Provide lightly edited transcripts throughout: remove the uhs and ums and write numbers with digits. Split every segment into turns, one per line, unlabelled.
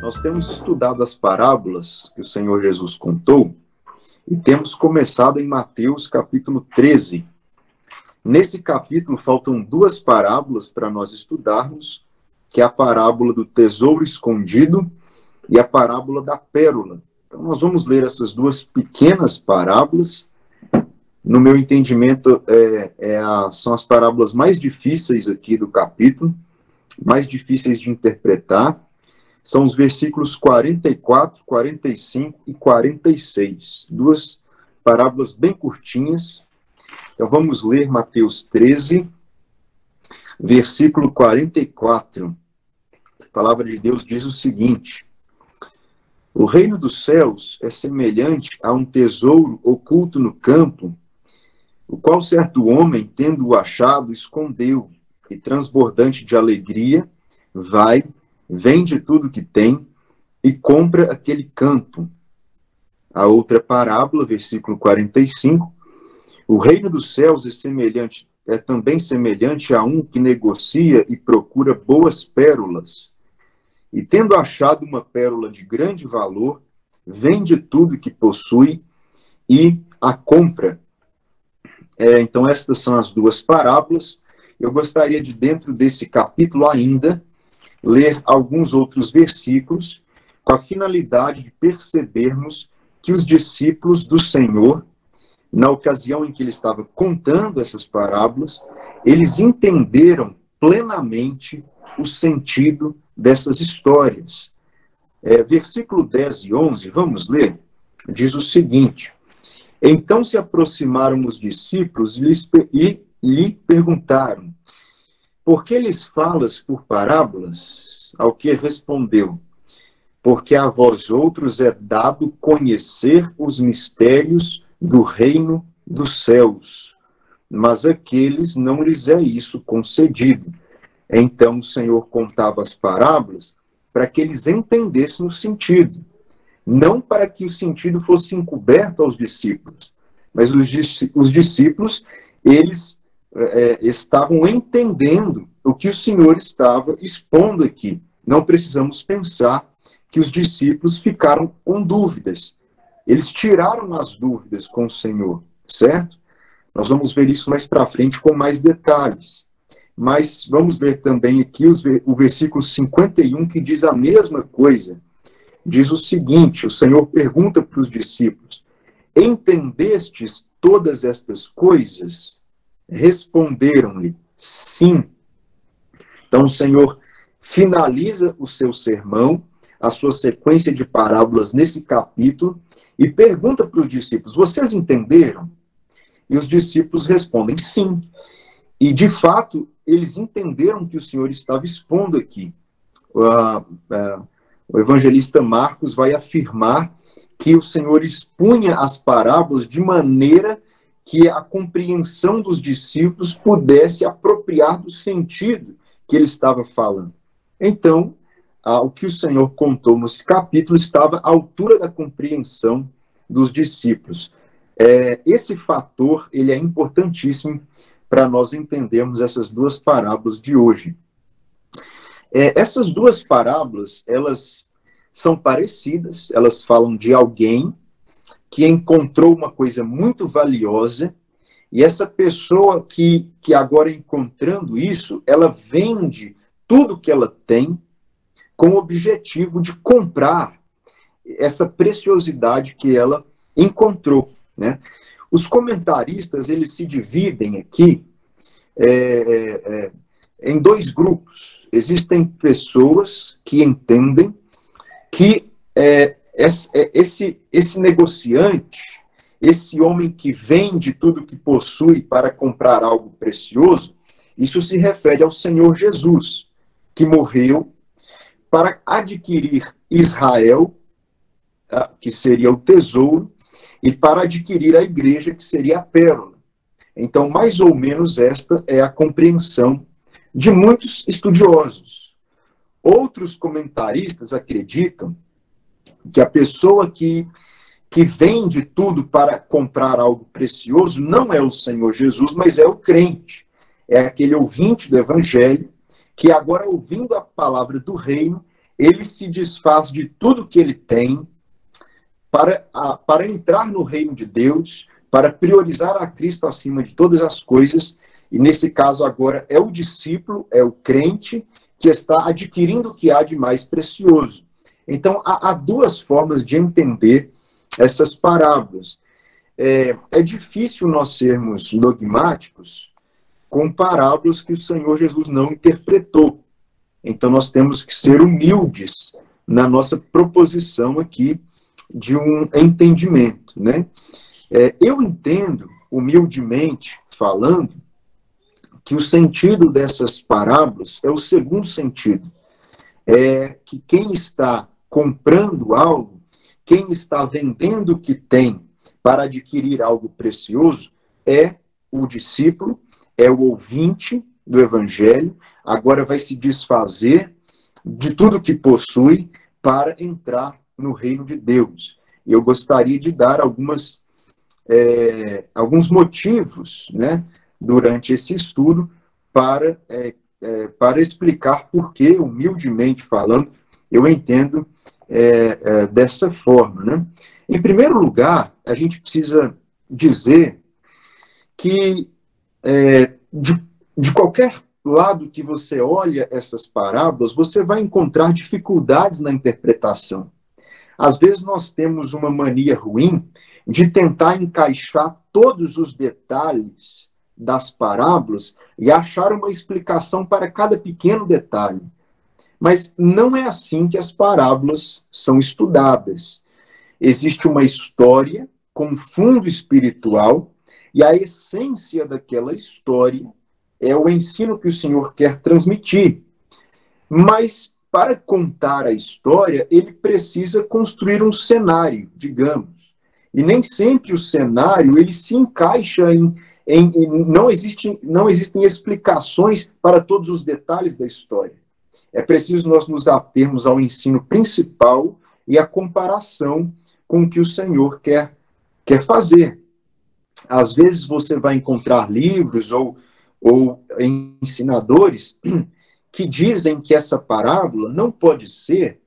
Nós temos estudado as parábolas que o Senhor Jesus contou e temos começado em Mateus capítulo 13. Nesse capítulo faltam duas parábolas para nós estudarmos, que é a parábola do tesouro escondido e a parábola da pérola. Então nós vamos ler essas duas pequenas parábolas. No meu entendimento, são as parábolas mais difíceis aqui do capítulo, mais difíceis de interpretar. São os versículos 44, 45 e 46. Duas parábolas bem curtinhas. Então vamos ler Mateus 13, versículo 44. A palavra de Deus diz o seguinte: o reino dos céus é semelhante a um tesouro oculto no campo, o qual certo homem, tendo-o achado, escondeu, e transbordante de alegria, vende tudo que tem e compra aquele campo. A outra parábola, versículo 45, o reino dos céus é também semelhante a um que negocia e procura boas pérolas. E tendo achado uma pérola de grande valor, vende tudo que possui e a compra. Então estas são as duas parábolas. Eu gostaria de, dentro desse capítulo ainda, ler alguns outros versículos, com a finalidade de percebermos que os discípulos do Senhor, na ocasião em que ele estava contando essas parábolas, eles entenderam plenamente o sentido dessas histórias. Versículo 10 e 11, vamos ler, diz o seguinte: então se aproximaram os discípulos e lhe perguntaram: por que lhes falas por parábolas? Ao que respondeu: porque a vós outros é dado conhecer os mistérios do reino dos céus, mas àqueles não lhes é isso concedido. Então o Senhor contava as parábolas para que eles entendessem o sentido, não para que o sentido fosse encoberto aos discípulos, mas os discípulos, eles estavam entendendo o que o Senhor estava expondo aqui. Não precisamos pensar que os discípulos ficaram com dúvidas. Eles tiraram as dúvidas com o Senhor, certo? Nós vamos ver isso mais para frente com mais detalhes. Mas vamos ver também aqui o versículo 51, que diz a mesma coisa. Diz o seguinte: o Senhor pergunta para os discípulos: entendestes todas estas coisas? Responderam-lhe: sim. Então o Senhor finaliza o seu sermão, a sua sequência de parábolas nesse capítulo, e pergunta para os discípulos: vocês entenderam? E os discípulos respondem: sim. E de fato, eles entenderam o que o Senhor estava expondo aqui. O evangelista Marcos vai afirmar que o Senhor expunha as parábolas de maneira que a compreensão dos discípulos pudesse apropriar do sentido que ele estava falando. Então, o que o Senhor contou nesse capítulo estava à altura da compreensão dos discípulos. Esse fator, ele é importantíssimo para nós entendermos essas duas parábolas de hoje. Essas duas parábolas, elas são parecidas, elas falam de alguém que encontrou uma coisa muito valiosa, e essa pessoa que agora encontrando isso, ela vende tudo que ela tem com o objetivo de comprar essa preciosidade que ela encontrou, né? Os comentaristas, eles se dividem aqui em dois grupos. Existem pessoas que entendem que esse negociante, esse homem que vende tudo que possui para comprar algo precioso, isso se refere ao Senhor Jesus, que morreu para adquirir Israel, que seria o tesouro, e para adquirir a igreja, que seria a pérola. Então, mais ou menos esta é a compreensão de muitos estudiosos. Outros comentaristas acreditam que a pessoa que vende tudo para comprar algo precioso não é o Senhor Jesus, mas é o crente. É aquele ouvinte do evangelho que agora, ouvindo a palavra do reino, ele se desfaz de tudo que ele tem para entrar no reino de Deus, para priorizar a Cristo acima de todas as coisas, e nesse caso agora é o discípulo, é o crente, que está adquirindo o que há de mais precioso. Então, há duas formas de entender essas parábolas. É difícil nós sermos dogmáticos com parábolas que o Senhor Jesus não interpretou. Então, nós temos que ser humildes na nossa proposição aqui de um entendimento, né? Eu entendo, humildemente falando, que o sentido dessas parábolas é o segundo sentido. É que quem está comprando algo, quem está vendendo o que tem para adquirir algo precioso, é o discípulo, é o ouvinte do evangelho, agora vai se desfazer de tudo que possui para entrar no reino de Deus. E eu gostaria de dar alguns motivos, né, durante esse estudo para explicar por que, humildemente falando, eu entendo dessa forma, né? Em primeiro lugar, a gente precisa dizer que de qualquer lado que você olha essas parábolas, você vai encontrar dificuldades na interpretação. Às vezes nós temos uma mania ruim de tentar encaixar todos os detalhes das parábolas e achar uma explicação para cada pequeno detalhe. Mas não é assim que as parábolas são estudadas. Existe uma história com fundo espiritual e a essência daquela história é o ensino que o Senhor quer transmitir. Mas para contar a história, ele precisa construir um cenário, digamos. E nem sempre o cenário ele se encaixa não existem explicações para todos os detalhes da história. É preciso nós nos atermos ao ensino principal e à comparação com o que o Senhor quer fazer. Às vezes você vai encontrar livros ou ensinadores que dizem que essa parábola não pode ser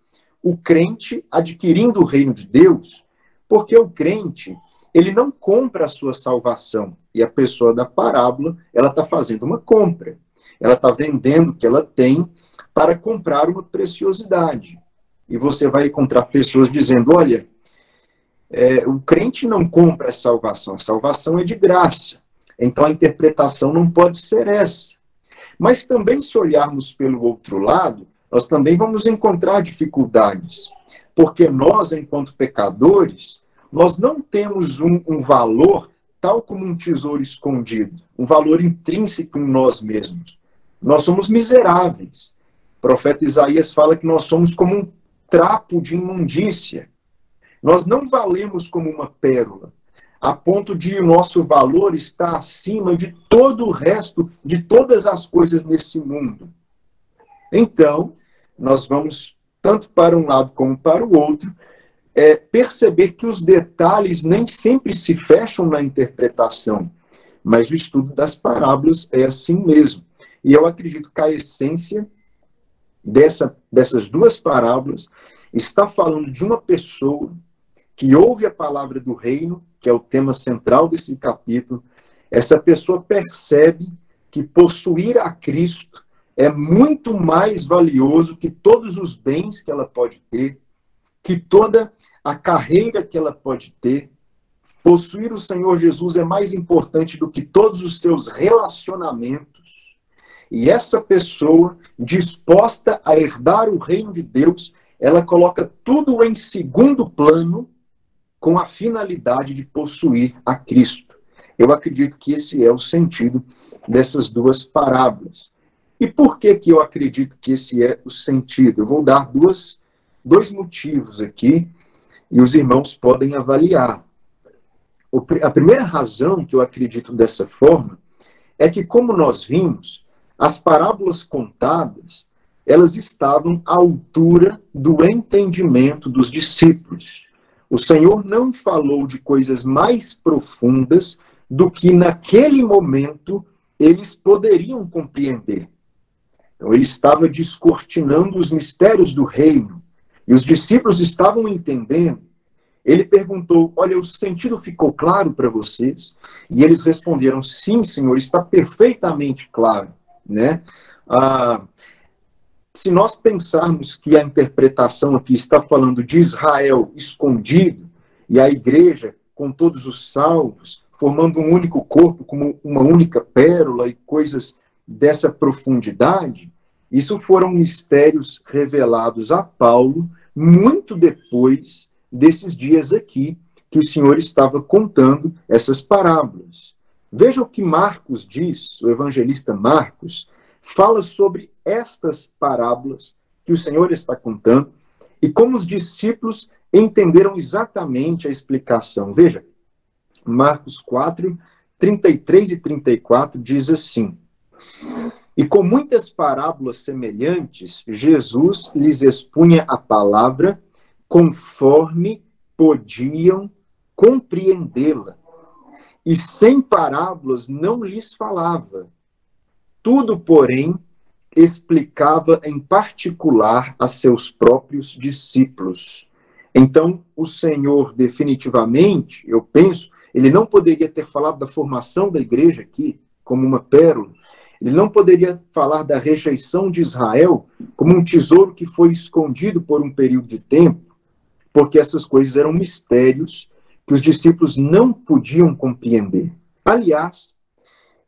o crente adquirindo o reino de Deus, porque o crente, ele não compra a sua salvação. E a pessoa da parábola, ela está fazendo uma compra. Ela está vendendo o que ela tem para comprar uma preciosidade. E você vai encontrar pessoas dizendo, olha, o crente não compra a salvação é de graça. Então a interpretação não pode ser essa. Mas também, se olharmos pelo outro lado, nós também vamos encontrar dificuldades. Porque nós, enquanto pecadores, nós não temos um valor tal como um tesouro escondido, um valor intrínseco em nós mesmos. Nós somos miseráveis. O profeta Isaías fala que nós somos como um trapo de imundícia. Nós não valemos como uma pérola, a ponto de o nosso valor estar acima de todo o resto, de todas as coisas nesse mundo. Então, nós vamos, tanto para um lado como para o outro, perceber que os detalhes nem sempre se fecham na interpretação, mas o estudo das parábolas é assim mesmo. E eu acredito que a essência dessas duas parábolas está falando de uma pessoa que ouve a palavra do reino, que é o tema central desse capítulo. Essa pessoa percebe que possuir a Cristo é muito mais valioso que todos os bens que ela pode ter, que toda a carreira que ela pode ter. Possuir o Senhor Jesus é mais importante do que todos os seus relacionamentos. E essa pessoa, disposta a herdar o reino de Deus, ela coloca tudo em segundo plano com a finalidade de possuir a Cristo. Eu acredito que esse é o sentido dessas duas parábolas. E por que eu acredito que esse é o sentido? Eu vou dar dois motivos aqui, e os irmãos podem avaliar. A primeira razão que eu acredito dessa forma é que, como nós vimos, as parábolas contadas, elas estavam à altura do entendimento dos discípulos. O Senhor não falou de coisas mais profundas do que naquele momento eles poderiam compreender. Então, ele estava descortinando os mistérios do reino. E os discípulos estavam entendendo. Ele perguntou, olha, o sentido ficou claro para vocês? E eles responderam, sim, Senhor, está perfeitamente claro, né? Se nós pensarmos que a interpretação aqui está falando de Israel escondido e a igreja com todos os salvos, formando um único corpo, como uma única pérola e coisas dessa profundidade, isso foram mistérios revelados a Paulo muito depois desses dias aqui que o Senhor estava contando essas parábolas. Veja o que Marcos diz, o evangelista Marcos, fala sobre estas parábolas que o Senhor está contando e como os discípulos entenderam exatamente a explicação. Veja, Marcos 4, 33 e 34 diz assim: e com muitas parábolas semelhantes, Jesus lhes expunha a palavra conforme podiam compreendê-la. E sem parábolas não lhes falava. Tudo, porém, explicava em particular a seus próprios discípulos. Então, o Senhor, definitivamente, eu penso, ele não poderia ter falado da formação da igreja aqui, como uma pérola. Ele não poderia falar da rejeição de Israel como um tesouro que foi escondido por um período de tempo, porque essas coisas eram mistérios que os discípulos não podiam compreender. Aliás,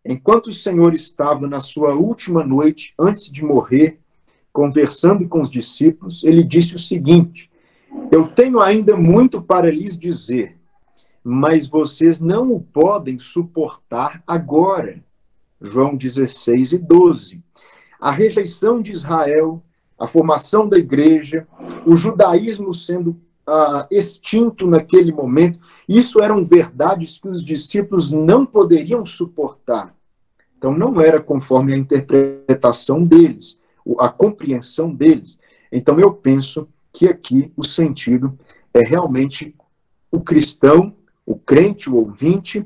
enquanto o Senhor estava na sua última noite, antes de morrer, conversando com os discípulos, ele disse o seguinte: eu tenho ainda muito para lhes dizer, mas vocês não o podem suportar agora. João 16 e 12. A rejeição de Israel, a formação da igreja, o judaísmo sendo extinto naquele momento, isso eram verdades que os discípulos não poderiam suportar. Então não era conforme a interpretação deles, a compreensão deles. Então eu penso que aqui o sentido é realmente o cristão, o crente, o ouvinte,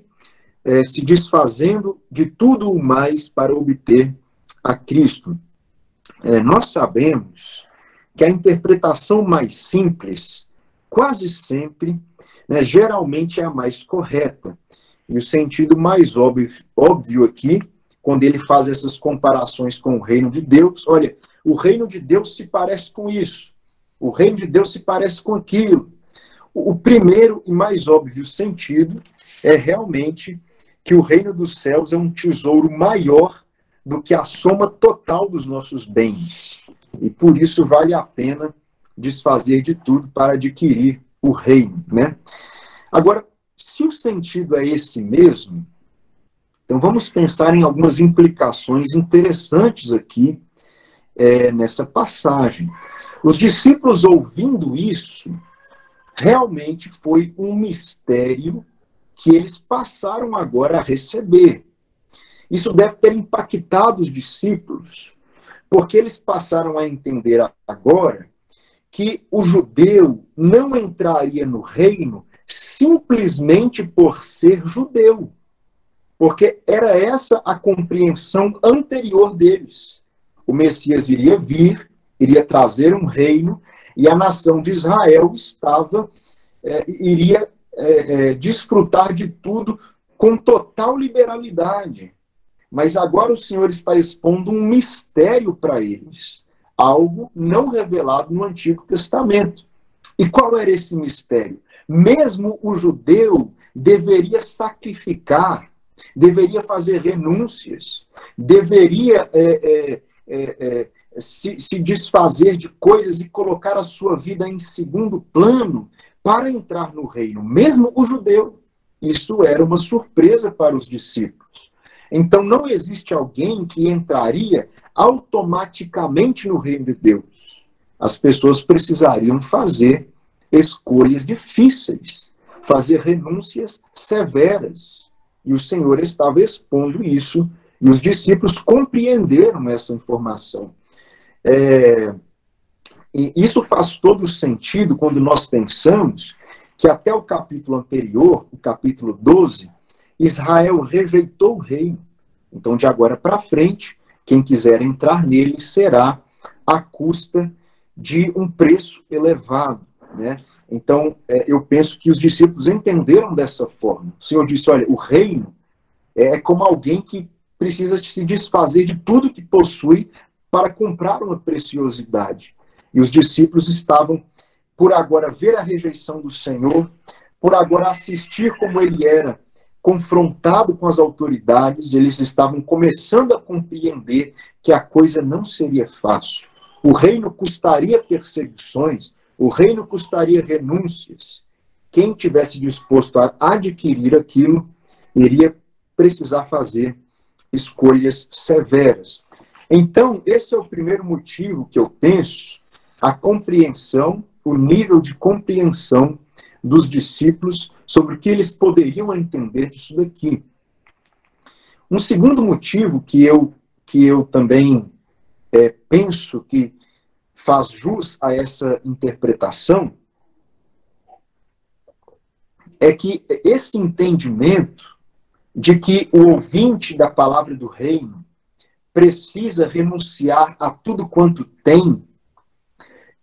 se desfazendo de tudo o mais para obter a Cristo. Nós sabemos que a interpretação mais simples, quase sempre, geralmente é a mais correta. E o sentido mais óbvio aqui, quando ele faz essas comparações com o reino de Deus, olha, o reino de Deus se parece com isso, o reino de Deus se parece com aquilo. O primeiro e mais óbvio sentido é realmente que o reino dos céus é um tesouro maior do que a soma total dos nossos bens. E por isso vale a pena desfazer de tudo para adquirir o reino, né? Agora, se o sentido é esse mesmo, então vamos pensar em algumas implicações interessantes aqui nessa passagem. Os discípulos ouvindo isso, realmente foi um mistério que eles passaram agora a receber. Isso deve ter impactado os discípulos, porque eles passaram a entender agora que o judeu não entraria no reino simplesmente por ser judeu, porque era essa a compreensão anterior deles. O Messias iria vir, iria trazer um reino, e a nação de Israel iria desfrutar de tudo com total liberalidade. Mas agora o Senhor está expondo um mistério para eles, algo não revelado no Antigo Testamento. E qual era esse mistério? Mesmo o judeu deveria sacrificar, deveria fazer renúncias, deveria se desfazer de coisas e colocar a sua vida em segundo plano para entrar no reino, mesmo o judeu. Isso era uma surpresa para os discípulos. Então não existe alguém que entraria automaticamente no reino de Deus. As pessoas precisariam fazer escolhas difíceis, fazer renúncias severas. E o Senhor estava expondo isso, e os discípulos compreenderam essa informação. E isso faz todo sentido quando nós pensamos que até o capítulo anterior, o capítulo 12, Israel rejeitou o reino. Então, de agora para frente, quem quiser entrar nele será à custa de um preço elevado, né? Então, eu penso que os discípulos entenderam dessa forma. O Senhor disse, olha, o reino é como alguém que precisa se desfazer de tudo que possui para comprar uma preciosidade. E os discípulos estavam, por agora, ver a rejeição do Senhor, por agora assistir como ele era confrontado com as autoridades, eles estavam começando a compreender que a coisa não seria fácil. O reino custaria perseguições, o reino custaria renúncias. Quem tivesse disposto a adquirir aquilo, iria precisar fazer escolhas severas. Então, esse é o primeiro motivo que eu penso, a compreensão, o nível de compreensão dos discípulos sobre o que eles poderiam entender disso daqui. Um segundo motivo que eu também penso que faz jus a essa interpretação é que esse entendimento de que o ouvinte da palavra do reino precisa renunciar a tudo quanto tem,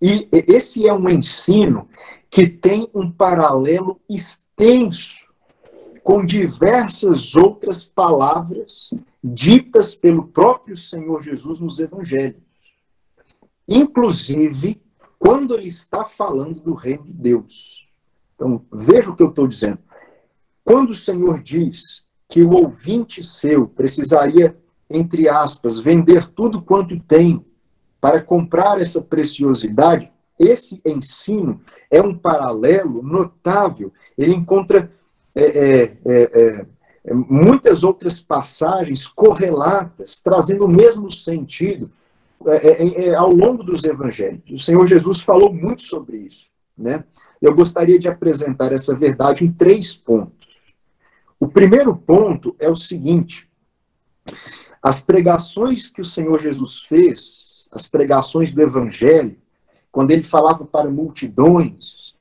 e esse é um ensino que tem um paralelo extenso com diversas outras palavras ditas pelo próprio Senhor Jesus nos evangelhos. Inclusive, quando ele está falando do reino de Deus. Então, veja o que eu estou dizendo. Quando o Senhor diz que o ouvinte seu precisaria, entre aspas, vender tudo quanto tem para comprar essa preciosidade, esse ensino é um paralelo notável. Ele encontra muitas outras passagens correlatas, trazendo o mesmo sentido ao longo dos evangelhos. O Senhor Jesus falou muito sobre isso, né? Eu gostaria de apresentar essa verdade em 3 pontos. O primeiro ponto é o seguinte: as pregações que o Senhor Jesus fez, as pregações do evangelho, quando ele falava para multidões,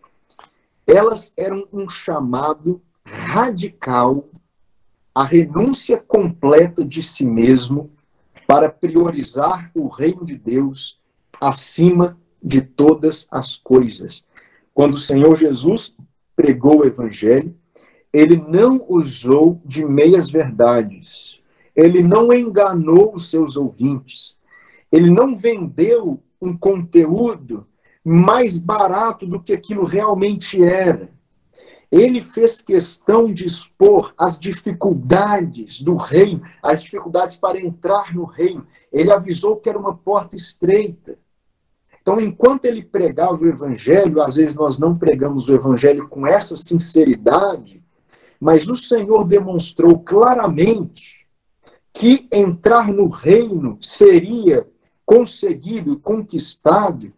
elas eram um chamado radical à renúncia completa de si mesmo para priorizar o reino de Deus acima de todas as coisas. Quando o Senhor Jesus pregou o evangelho, ele não usou de meias verdades. Ele não enganou os seus ouvintes. Ele não vendeu um conteúdo mais barato do que aquilo realmente era. Ele fez questão de expor as dificuldades do reino, as dificuldades para entrar no reino. Ele avisou que era uma porta estreita. Então, enquanto ele pregava o evangelho, às vezes nós não pregamos o evangelho com essa sinceridade, mas o Senhor demonstrou claramente que entrar no reino seria conseguido, conquistado,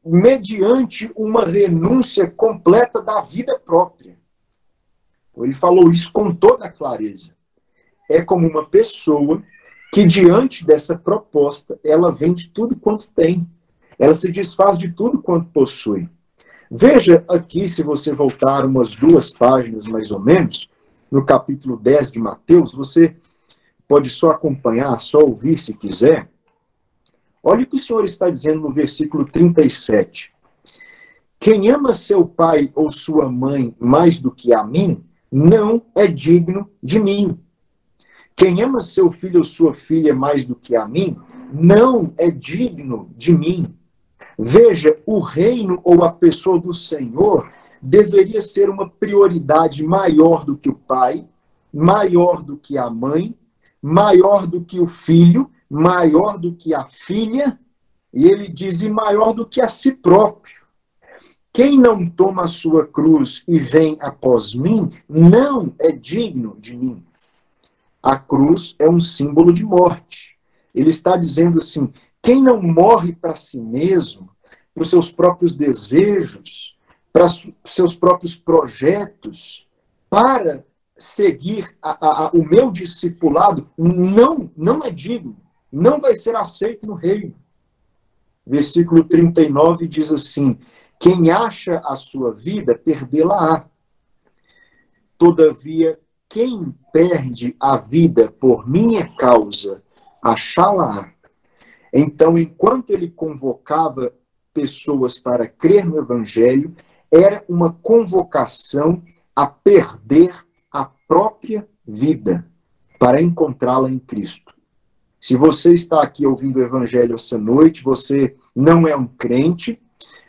mediante uma renúncia completa da vida própria. Ele falou isso com toda clareza. É como uma pessoa que, diante dessa proposta, ela vende tudo quanto tem. Ela se desfaz de tudo quanto possui. Veja aqui, se você voltar umas 2 páginas mais ou menos, no capítulo 10 de Mateus, você pode só acompanhar, só ouvir se quiser. Olha o que o Senhor está dizendo no versículo 37. Quem ama seu pai ou sua mãe mais do que a mim, não é digno de mim. Quem ama seu filho ou sua filha mais do que a mim, não é digno de mim. Veja, o reino ou a pessoa do Senhor deveria ser uma prioridade maior do que o pai, maior do que a mãe, maior do que o filho, maior do que a filha, e ele diz, e maior do que a si próprio. Quem não toma a sua cruz e vem após mim, não é digno de mim. A cruz é um símbolo de morte. Ele está dizendo assim, quem não morre para si mesmo, para os seus próprios desejos, para os seus próprios projetos, para seguir o meu discipulado, não é digno, não vai ser aceito no reino. Versículo 39 diz assim, quem acha a sua vida, perdê-la-á. Todavia, quem perde a vida por minha causa, achá-la-á. Então, enquanto ele convocava pessoas para crer no Evangelho, era uma convocação a perder a própria vida para encontrá-la em Cristo. Se você está aqui ouvindo o Evangelho essa noite, você não é um crente,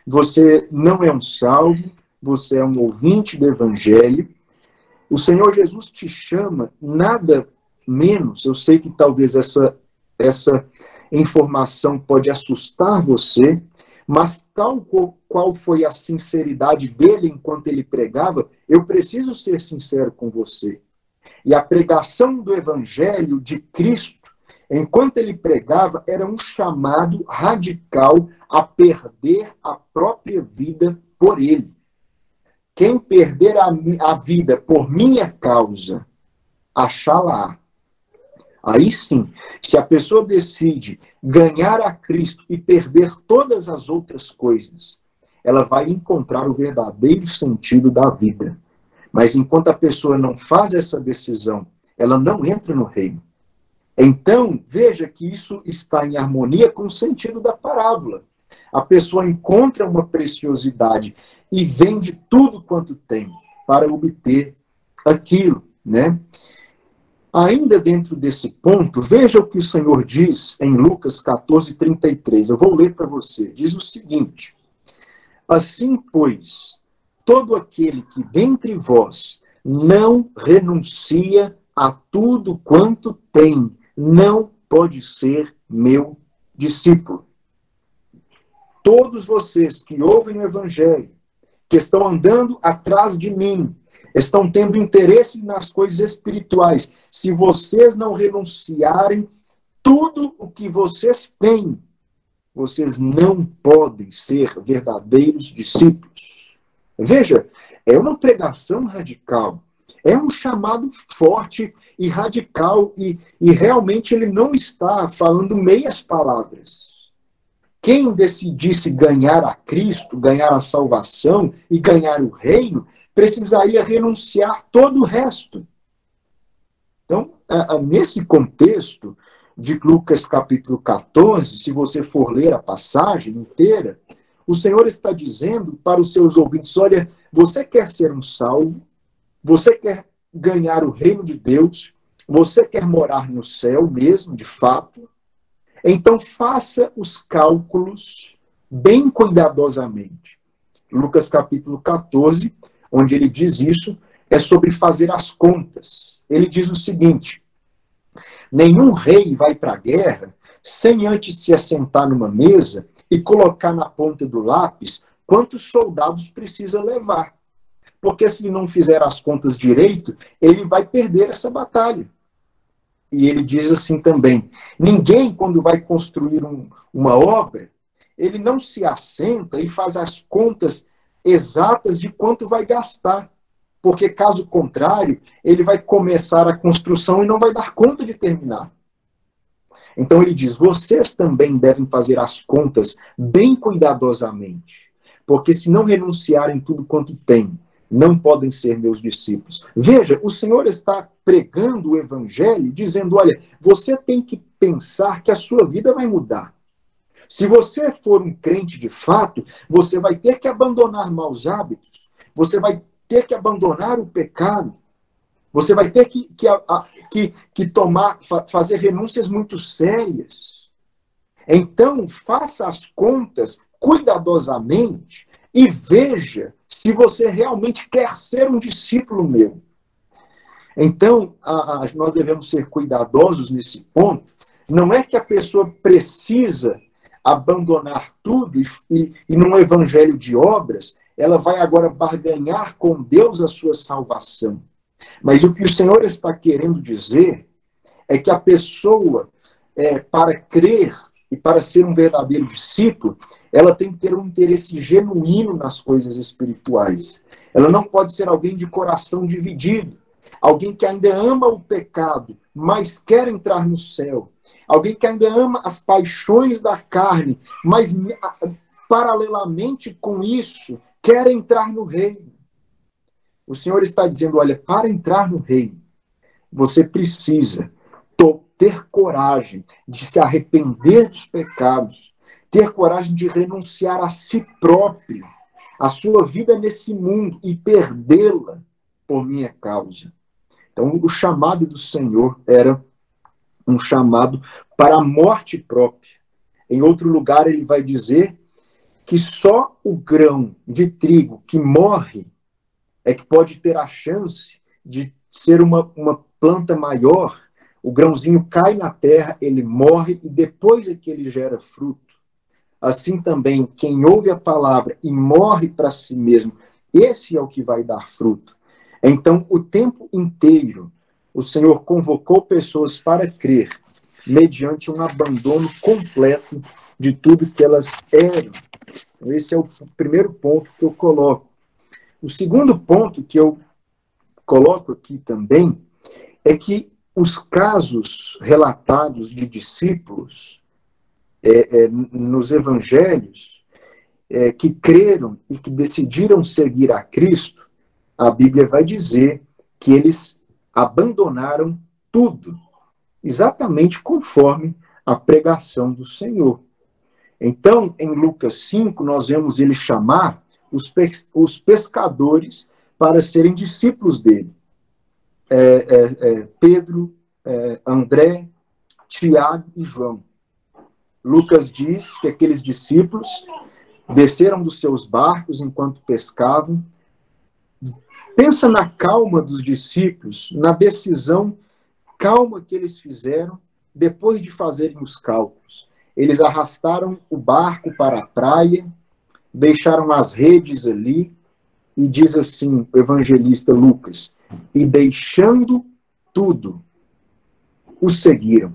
você não é um salvo, você é um ouvinte do Evangelho. O Senhor Jesus te chama nada menos, eu sei que talvez essa informação pode assustar você, mas tal qual foi a sinceridade dele enquanto ele pregava, eu preciso ser sincero com você. E a pregação do Evangelho de Cristo, enquanto ele pregava, era um chamado radical a perder a própria vida por ele. Quem perder a vida por minha causa, achá-la-á. Aí sim, se a pessoa decide ganhar a Cristo e perder todas as outras coisas, ela vai encontrar o verdadeiro sentido da vida. Mas enquanto a pessoa não faz essa decisão, ela não entra no reino. Então, veja que isso está em harmonia com o sentido da parábola. A pessoa encontra uma preciosidade e vende tudo quanto tem para obter aquilo, né? Ainda dentro desse ponto, veja o que o Senhor diz em Lucas 14:33. Eu vou ler para você. Diz o seguinte: assim, pois, todo aquele que dentre vós não renuncia a tudo quanto tem, não pode ser meu discípulo. Todos vocês que ouvem o Evangelho, que estão andando atrás de mim, estão tendo interesse nas coisas espirituais, se vocês não renunciarem tudo o que vocês têm, vocês não podem ser verdadeiros discípulos. Veja, é uma pregação radical, é um chamado forte e radical, e realmente ele não está falando meias palavras. Quem decidisse ganhar a Cristo, ganhar a salvação e ganhar o reino, precisaria renunciar todo o resto. Então, nesse contexto de Lucas capítulo 14, se você for ler a passagem inteira, o Senhor está dizendo para os seus ouvintes: olha, você quer ser um salvo, você quer ganhar o reino de Deus, você quer morar no céu mesmo, de fato, então faça os cálculos bem cuidadosamente. Lucas capítulo 14, onde ele diz isso, é sobre fazer as contas. Ele diz o seguinte: nenhum rei vai para a guerra sem antes se assentar numa mesa e colocar na ponta do lápis quantos soldados precisa levar. Porque se ele não fizer as contas direito, ele vai perder essa batalha. E ele diz assim também: ninguém, quando vai construir uma obra, ele não se assenta e faz as contas exatas de quanto vai gastar. Porque, caso contrário, ele vai começar a construção e não vai dar conta de terminar. Então ele diz: vocês também devem fazer as contas bem cuidadosamente, porque se não renunciarem tudo quanto têm, não podem ser meus discípulos. Veja, o Senhor está pregando o Evangelho, dizendo: olha, você tem que pensar que a sua vida vai mudar. Se você for um crente de fato, você vai ter que abandonar maus hábitos, você vai ter que abandonar o pecado, você vai ter que fazer renúncias muito sérias. Então, faça as contas cuidadosamente e veja se você realmente quer ser um discípulo meu. Então, nós devemos ser cuidadosos nesse ponto. Não é que a pessoa precisa abandonar tudo e num evangelho de obras, ela vai agora barganhar com Deus a sua salvação. Mas o que o Senhor está querendo dizer é que a pessoa, para crer e para ser um verdadeiro discípulo, ela tem que ter um interesse genuíno nas coisas espirituais. Ela não pode ser alguém de coração dividido, alguém que ainda ama o pecado, mas quer entrar no céu, alguém que ainda ama as paixões da carne, mas paralelamente com isso, quer entrar no reino. O Senhor está dizendo: olha, para entrar no reino, você precisa ter coragem de se arrepender dos pecados, ter coragem de renunciar a si próprio, a sua vida nesse mundo e perdê-la por minha causa. Então, o chamado do Senhor era um chamado para a morte própria. Em outro lugar, ele vai dizer que só o grão de trigo que morre é que pode ter a chance de ser uma planta maior. O grãozinho cai na terra, ele morre e depois é que ele gera fruto. Assim também, quem ouve a palavra e morre para si mesmo, esse é o que vai dar fruto. Então, o tempo inteiro, o Senhor convocou pessoas para crer, mediante um abandono completo de tudo que elas eram. Esse é o primeiro ponto que eu coloco. O segundo ponto que eu coloco aqui também é que os casos relatados de discípulos nos evangelhos que creram e que decidiram seguir a Cristo, a Bíblia vai dizer que eles abandonaram tudo, exatamente conforme a pregação do Senhor. Então, em Lucas 5, nós vemos ele chamar os pescadores para serem discípulos dele. Pedro, André, Tiago e João. Lucas diz que aqueles discípulos desceram dos seus barcos enquanto pescavam. Pensa na calma dos discípulos, na decisão calma que eles fizeram depois de fazerem os cálculos. Eles arrastaram o barco para a praia, deixaram as redes ali, e diz assim o evangelista Lucas, e deixando tudo, os seguiram.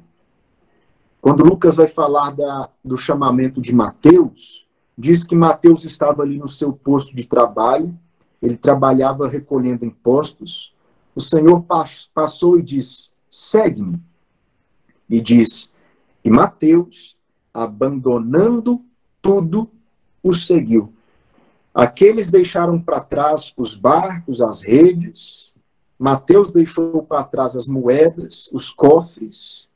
Quando Lucas vai falar do chamamento de Mateus, diz que Mateus estava ali no seu posto de trabalho, ele trabalhava recolhendo impostos, o Senhor passou e disse, segue-me. E diz, e Mateus, abandonando tudo, o seguiu. Aqueles deixaram para trás os barcos, as redes, Mateus deixou para trás as moedas, os cofres,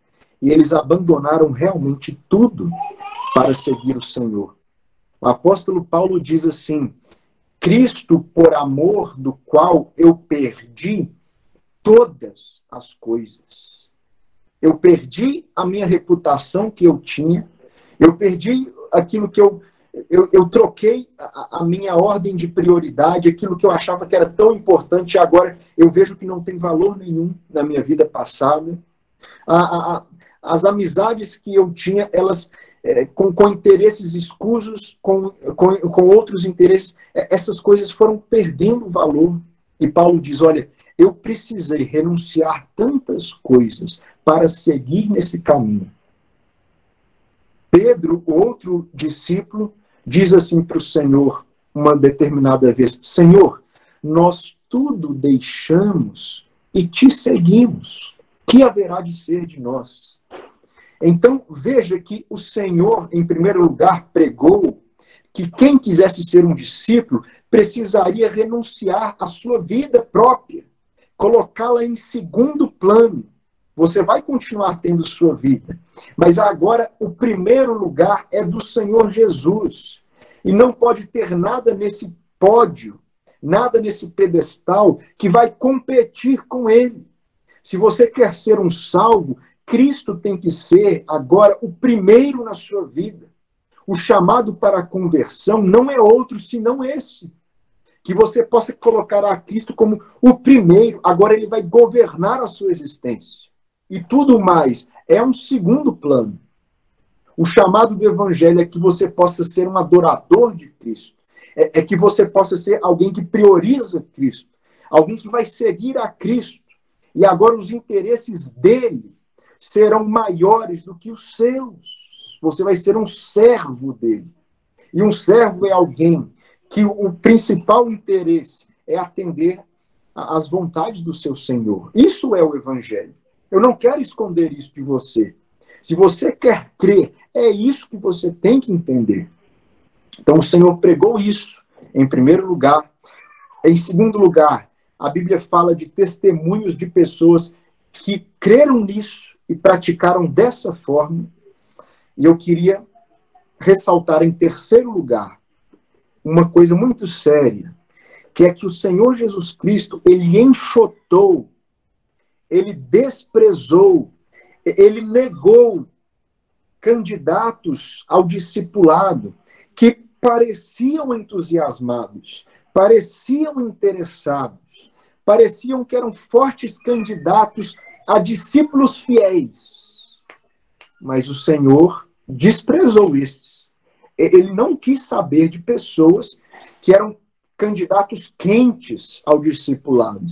e eles abandonaram realmente tudo para seguir o Senhor. O apóstolo Paulo diz assim, Cristo, por amor do qual eu perdi todas as coisas. Eu perdi a minha reputação que eu tinha, eu perdi aquilo que eu troquei a minha ordem de prioridade, aquilo que eu achava que era tão importante, e agora eu vejo que não tem valor nenhum na minha vida passada. As amizades que eu tinha, elas com interesses escusos, com outros interesses, essas coisas foram perdendo valor. E Paulo diz, olha, eu precisei renunciar tantas coisas para seguir nesse caminho. Pedro, outro discípulo, diz assim para o Senhor, uma determinada vez, Senhor, nós tudo deixamos e te seguimos. Que haverá de ser de nós? Então, veja que o Senhor, em primeiro lugar, pregou que quem quisesse ser um discípulo precisaria renunciar à sua vida própria, colocá-la em segundo plano. Você vai continuar tendo sua vida, mas agora o primeiro lugar é do Senhor Jesus. E não pode ter nada nesse pódio, nada nesse pedestal que vai competir com ele. Se você quer ser um salvo, Cristo tem que ser agora o primeiro na sua vida. O chamado para a conversão não é outro senão esse. Que você possa colocar a Cristo como o primeiro, agora ele vai governar a sua existência. E tudo mais é um segundo plano. O chamado do Evangelho é que você possa ser um adorador de Cristo. É que você possa ser alguém que prioriza Cristo. Alguém que vai seguir a Cristo. E agora os interesses dele serão maiores do que os seus. Você vai ser um servo dele. E um servo é alguém que o principal interesse é atender às vontades do seu Senhor. Isso é o Evangelho. Eu não quero esconder isso de você. Se você quer crer, é isso que você tem que entender. Então o Senhor pregou isso, em primeiro lugar. Em segundo lugar, a Bíblia fala de testemunhos de pessoas que creram nisso e praticaram dessa forma. E eu queria ressaltar em terceiro lugar uma coisa muito séria, que é que o Senhor Jesus Cristo, ele enxotou, ele desprezou, ele negou candidatos ao discipulado que pareciam entusiasmados, pareciam interessados, pareciam que eram fortes candidatos a discípulos fiéis. Mas o Senhor desprezou estes. Ele não quis saber de pessoas que eram candidatos quentes ao discipulado.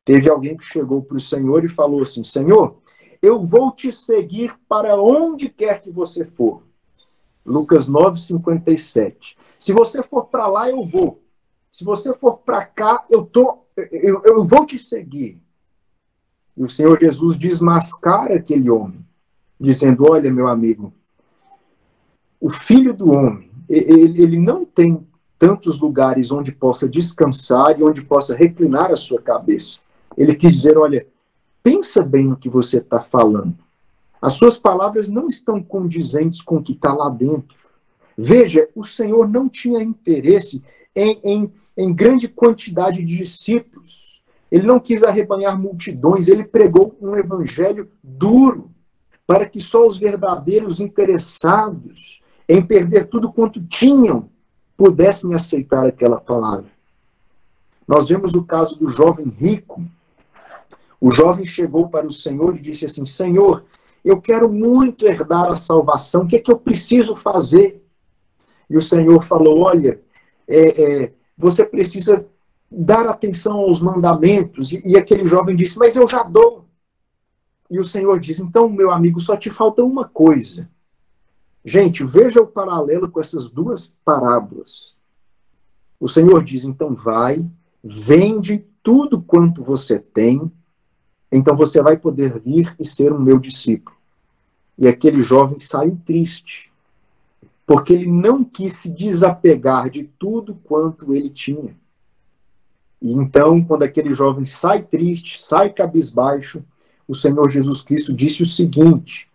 Teve alguém que chegou para o Senhor e falou assim: Senhor, eu vou te seguir para onde quer que você for. Lucas 9:57. Se você for para lá, eu vou. Se você for para cá, eu vou te seguir. E o Senhor Jesus desmascara aquele homem, dizendo: olha, meu amigo, o Filho do Homem, ele não tem tantos lugares onde possa descansar e onde possa reclinar a sua cabeça. Ele quis dizer: olha, pensa bem no que você está falando. As suas palavras não estão condizentes com o que está lá dentro. Veja, o Senhor não tinha interesse em grande quantidade de discípulos. Ele não quis arrebanhar multidões, ele pregou um evangelho duro, para que só os verdadeiros interessados em perder tudo quanto tinham pudessem aceitar aquela palavra. Nós vemos o caso do jovem rico. O jovem chegou para o Senhor e disse assim: Senhor, eu quero muito herdar a salvação, o que é que eu preciso fazer? E o Senhor falou: olha, você precisa dar atenção aos mandamentos. E aquele jovem disse: mas eu já dou. E o Senhor diz: então, meu amigo, só te falta uma coisa. Gente, veja o paralelo com essas duas parábolas. O Senhor diz: então vai, vende tudo quanto você tem, então você vai poder vir e ser um meu discípulo. E aquele jovem saiu triste, porque ele não quis se desapegar de tudo quanto ele tinha. E então, quando aquele jovem sai triste, sai cabisbaixo, o Senhor Jesus Cristo disse o seguinte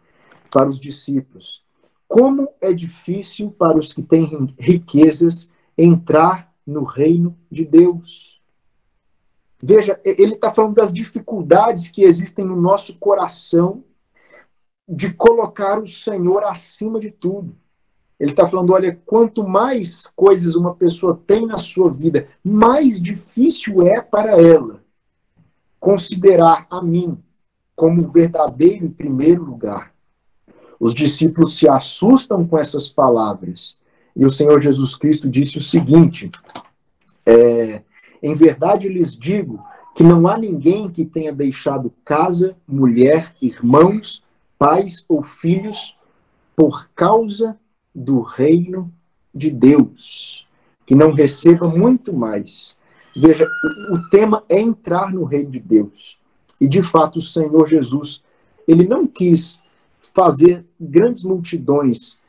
para os discípulos: como é difícil para os que têm riquezas entrar no reino de Deus. Veja, ele está falando das dificuldades que existem no nosso coração de colocar o Senhor acima de tudo. Ele está falando: olha, quanto mais coisas uma pessoa tem na sua vida, mais difícil é para ela considerar a mim como verdadeiro em primeiro lugar. Os discípulos se assustam com essas palavras. E o Senhor Jesus Cristo disse o seguinte: em verdade lhes digo que não há ninguém que tenha deixado casa, mulher, irmãos, pais ou filhos por causa do reino de Deus, que não receba muito mais. Veja, o tema é entrar no reino de Deus. E de fato o Senhor Jesus, ele não quis fazer grandes multidões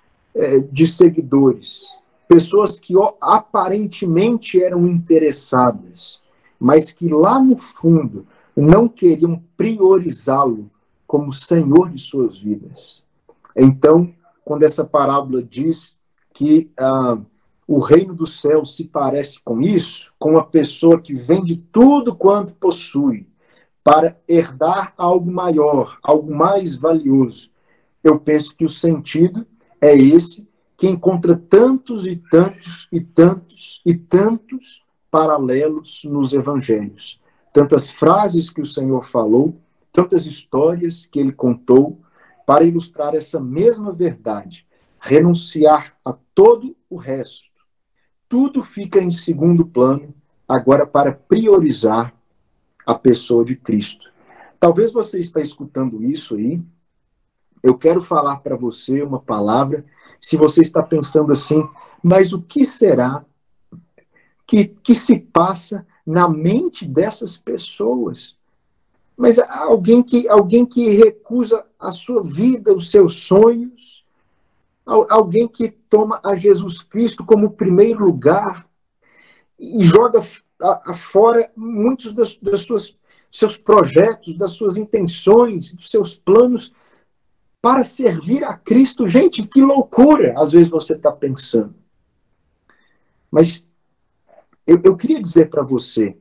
de seguidores, pessoas que aparentemente eram interessadas, mas que lá no fundo não queriam priorizá-lo como Senhor de suas vidas. Então, quando essa parábola diz que o reino do céu se parece com isso, com uma pessoa que vende tudo quanto possui para herdar algo maior, algo mais valioso, eu penso que o sentido é esse, que encontra tantos e tantos e tantos e tantos paralelos nos evangelhos. Tantas frases que o Senhor falou, tantas histórias que ele contou para ilustrar essa mesma verdade. Renunciar a todo o resto. Tudo fica em segundo plano, agora para priorizar a pessoa de Cristo. Talvez você está escutando isso aí. Eu quero falar para você uma palavra. Se você está pensando assim, mas o que será que se passa na mente dessas pessoas? Mas alguém que recusa a sua vida, os seus sonhos, alguém que toma a Jesus Cristo como primeiro lugar e joga fora muitos das suas seus projetos, das suas intenções, dos seus planos para servir a Cristo. Gente, que loucura! Às vezes você está pensando. Mas eu queria dizer para você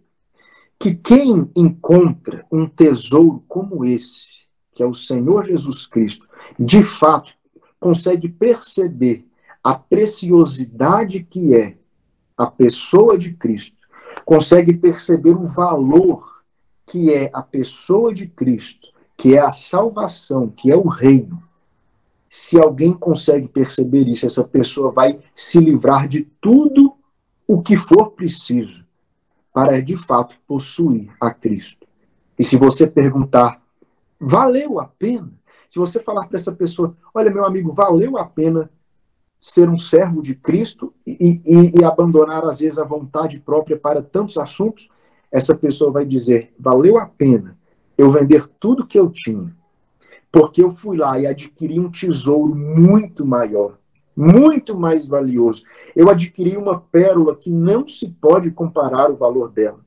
que quem encontra um tesouro como esse, que é o Senhor Jesus Cristo, de fato consegue perceber a preciosidade que é a pessoa de Cristo, consegue perceber o valor que é a pessoa de Cristo, que é a salvação, que é o reino. Se alguém consegue perceber isso, essa pessoa vai se livrar de tudo o que for preciso para, de fato, possuir a Cristo. E se você perguntar, valeu a pena? Se você falar para essa pessoa, olha, meu amigo, valeu a pena ser um servo de Cristo e abandonar, às vezes, a vontade própria para tantos assuntos, essa pessoa vai dizer, valeu a pena eu vender tudo que eu tinha, porque eu fui lá e adquiri um tesouro muito maior, muito mais valioso. Eu adquiri uma pérola que não se pode comparar o valor dela.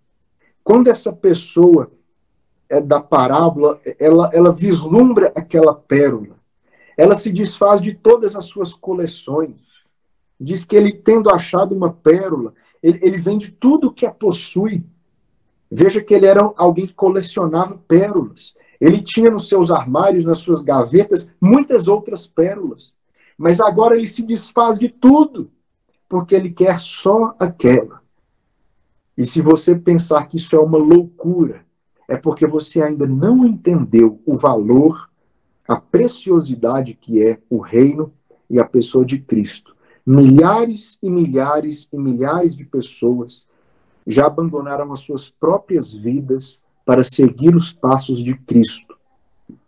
Quando essa pessoa da parábola, ela vislumbra aquela pérola, ela se desfaz de todas as suas coleções. Diz que ele, tendo achado uma pérola, ele vende tudo que a possui. Veja que ele era alguém que colecionava pérolas. Ele tinha nos seus armários, nas suas gavetas, muitas outras pérolas. Mas agora ele se desfaz de tudo, porque ele quer só aquela. E se você pensar que isso é uma loucura, é porque você ainda não entendeu o valor, a preciosidade que é o reino e a pessoa de Cristo. Milhares e milhares e milhares de pessoas já abandonaram as suas próprias vidas para seguir os passos de Cristo.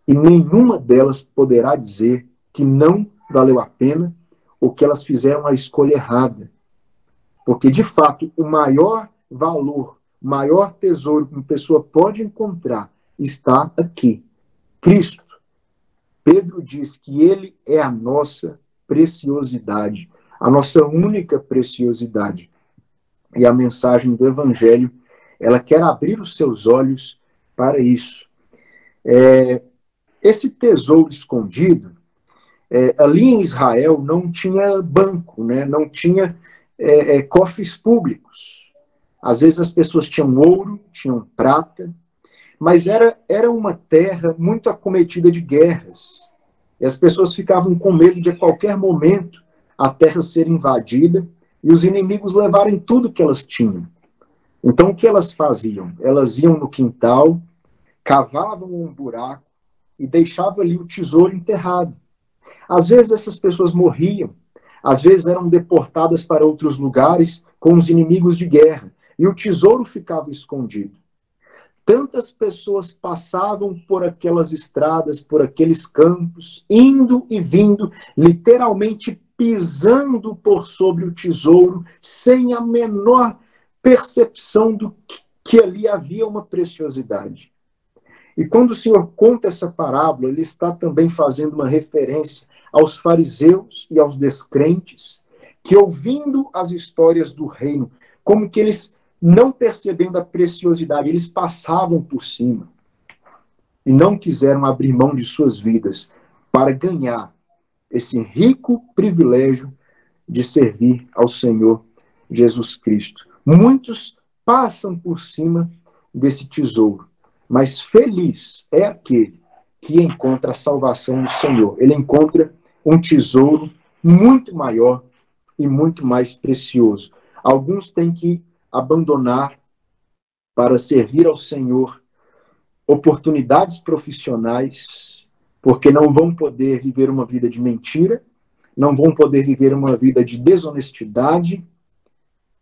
E nenhuma delas poderá dizer que não valeu a pena ou que elas fizeram a escolha errada. Porque, de fato, o maior valor, o maior tesouro que uma pessoa pode encontrar está aqui. Cristo. Pedro diz que ele é a nossa preciosidade, a nossa única preciosidade. E a mensagem do Evangelho, ela quer abrir os seus olhos para isso. Esse tesouro escondido, ali em Israel não tinha banco, né? Não tinha cofres públicos. Às vezes as pessoas tinham ouro, tinham prata, mas era uma terra muito acometida de guerras. E as pessoas ficavam com medo de a qualquer momento a terra ser invadida e os inimigos levarem tudo que elas tinham. Então, o que elas faziam? Elas iam no quintal, cavavam um buraco e deixavam ali o tesouro enterrado. Às vezes essas pessoas morriam, às vezes eram deportadas para outros lugares com os inimigos de guerra, e o tesouro ficava escondido. Tantas pessoas passavam por aquelas estradas, por aqueles campos, indo e vindo, literalmente pisando por sobre o tesouro, sem a menor percepção do que ali havia uma preciosidade. E quando o Senhor conta essa parábola, ele está também fazendo uma referência aos fariseus e aos descrentes, que ouvindo as histórias do reino, como que eles, não percebendo a preciosidade, eles passavam por cima e não quiseram abrir mão de suas vidas para ganhar esse rico privilégio de servir ao Senhor Jesus Cristo. Muitos passam por cima desse tesouro, mas feliz é aquele que encontra a salvação no Senhor. Ele encontra um tesouro muito maior e muito mais precioso. Alguns têm que abandonar para servir ao Senhor oportunidades profissionais, porque não vão poder viver uma vida de mentira, não vão poder viver uma vida de desonestidade.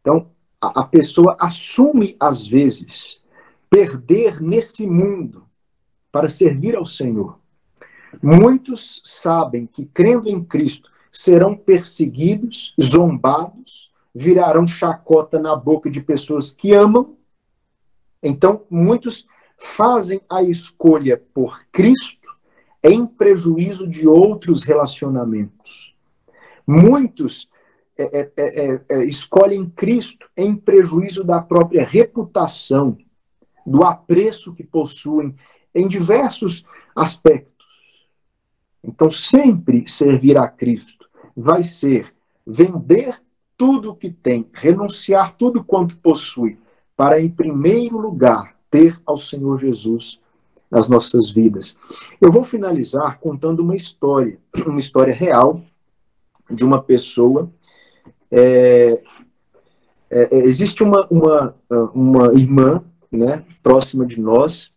Então, a pessoa assume, às vezes, perder nesse mundo para servir ao Senhor. Muitos sabem que, crendo em Cristo, serão perseguidos, zombados, virarão chacota na boca de pessoas que amam. Então, muitos fazem a escolha por Cristo em prejuízo de outros relacionamentos. Muitos escolhem Cristo em prejuízo da própria reputação, do apreço que possuem em diversos aspectos. Então, sempre servir a Cristo vai ser vender tudo o que tem, renunciar tudo quanto possui, para, em primeiro lugar, ter ao Senhor Jesus nas nossas vidas. Eu vou finalizar contando uma história real de uma pessoa. Existe uma irmã, né, próxima de nós,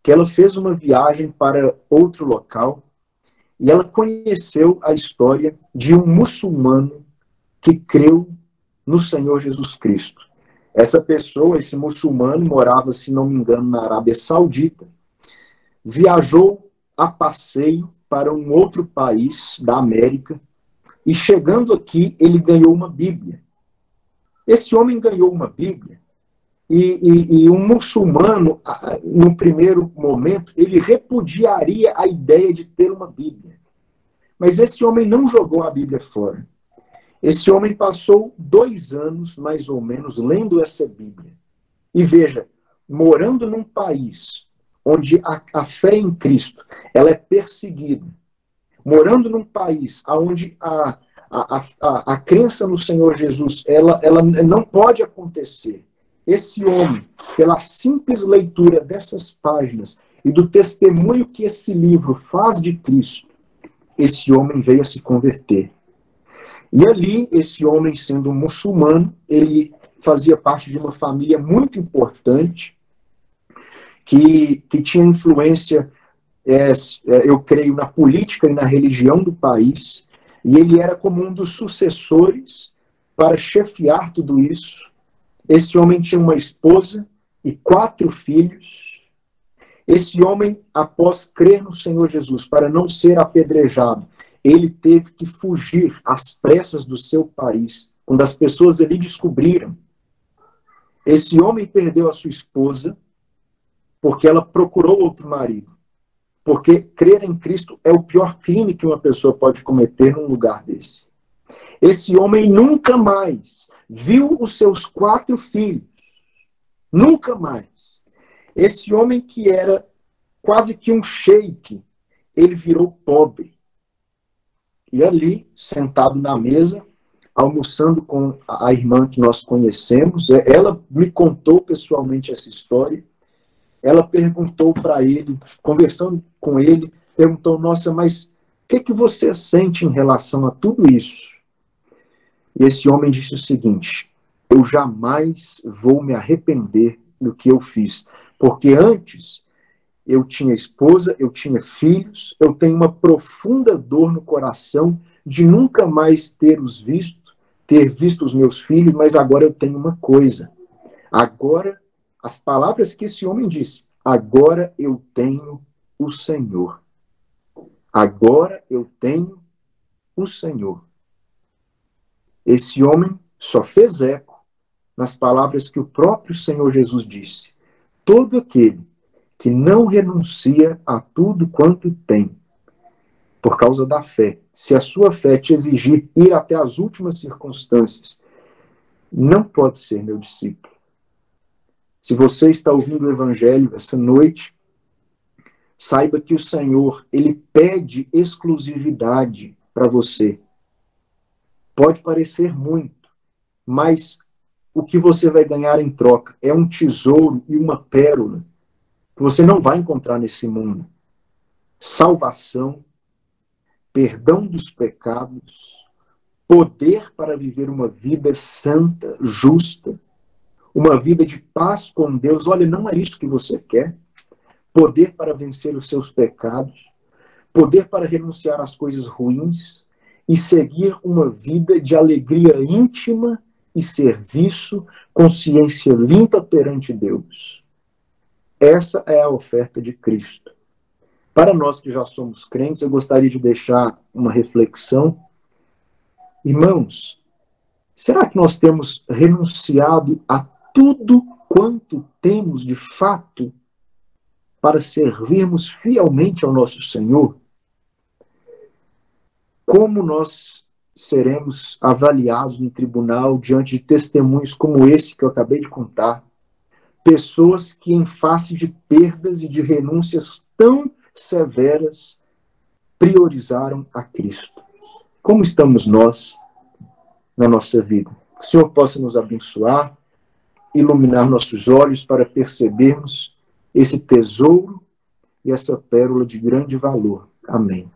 que ela fez uma viagem para outro local e ela conheceu a história de um muçulmano que creu no Senhor Jesus Cristo. Essa pessoa, esse muçulmano, morava, se não me engano, na Arábia Saudita, viajou a passeio para um outro país da América e, chegando aqui, ele ganhou uma Bíblia. Esse homem ganhou uma Bíblia e um muçulmano, no primeiro momento, ele repudiaria a ideia de ter uma Bíblia. Mas esse homem não jogou a Bíblia fora. Esse homem passou 2 anos, mais ou menos, lendo essa Bíblia. E veja, morando num país onde a fé em Cristo ela é perseguida, morando num país onde a crença no Senhor Jesus ela não pode acontecer, esse homem, pela simples leitura dessas páginas e do testemunho que esse livro faz de Cristo, esse homem veio a se converter. E ali, esse homem, sendo um muçulmano, ele fazia parte de uma família muito importante, que tinha influência, eu creio, na política e na religião do país, e ele era como um dos sucessores para chefiar tudo isso. Esse homem tinha uma esposa e 4 filhos. Esse homem, após crer no Senhor Jesus, para não ser apedrejado, ele teve que fugir às pressas do seu país. Quando as pessoas ali descobriram, esse homem perdeu a sua esposa porque ela procurou outro marido. Porque crer em Cristo é o pior crime que uma pessoa pode cometer num lugar desse. Esse homem nunca mais viu os seus 4 filhos. Nunca mais. Esse homem que era quase que um sheik, ele virou pobre. E ali, sentado na mesa, almoçando com a irmã que nós conhecemos, ela me contou pessoalmente essa história. Ela perguntou para ele, conversando com ele, perguntou, nossa, mas o que você sente em relação a tudo isso? E esse homem disse o seguinte, eu jamais vou me arrepender do que eu fiz, porque antes eu tinha esposa, eu tinha filhos, eu tenho uma profunda dor no coração de nunca mais ter visto os meus filhos, mas agora eu tenho uma coisa. Agora, as palavras que esse homem disse, agora eu tenho o Senhor. Agora eu tenho o Senhor. Esse homem só fez eco nas palavras que o próprio Senhor Jesus disse. Todo aquele que não renuncia a tudo quanto tem, por causa da fé, se a sua fé te exigir ir até as últimas circunstâncias, não pode ser meu discípulo. Se você está ouvindo o Evangelho essa noite, saiba que o Senhor, ele pede exclusividade para você. Pode parecer muito, mas o que você vai ganhar em troca é um tesouro e uma pérola que você não vai encontrar nesse mundo. Salvação, perdão dos pecados, poder para viver uma vida santa, justa, uma vida de paz com Deus. Olha, não é isso que você quer. Poder para vencer os seus pecados, poder para renunciar às coisas ruins e seguir uma vida de alegria íntima e serviço, consciência limpa perante Deus. Essa é a oferta de Cristo. Para nós que já somos crentes, eu gostaria de deixar uma reflexão. Irmãos, será que nós temos renunciado a tudo quanto temos de fato para servirmos fielmente ao nosso Senhor? Como nós seremos avaliados no tribunal diante de testemunhos como esse que eu acabei de contar? pessoas que, em face de perdas e de renúncias tão severas, priorizaram a Cristo. Como estamos nós na nossa vida? Que o Senhor possa nos abençoar, iluminar nossos olhos para percebermos esse tesouro e essa pérola de grande valor. Amém.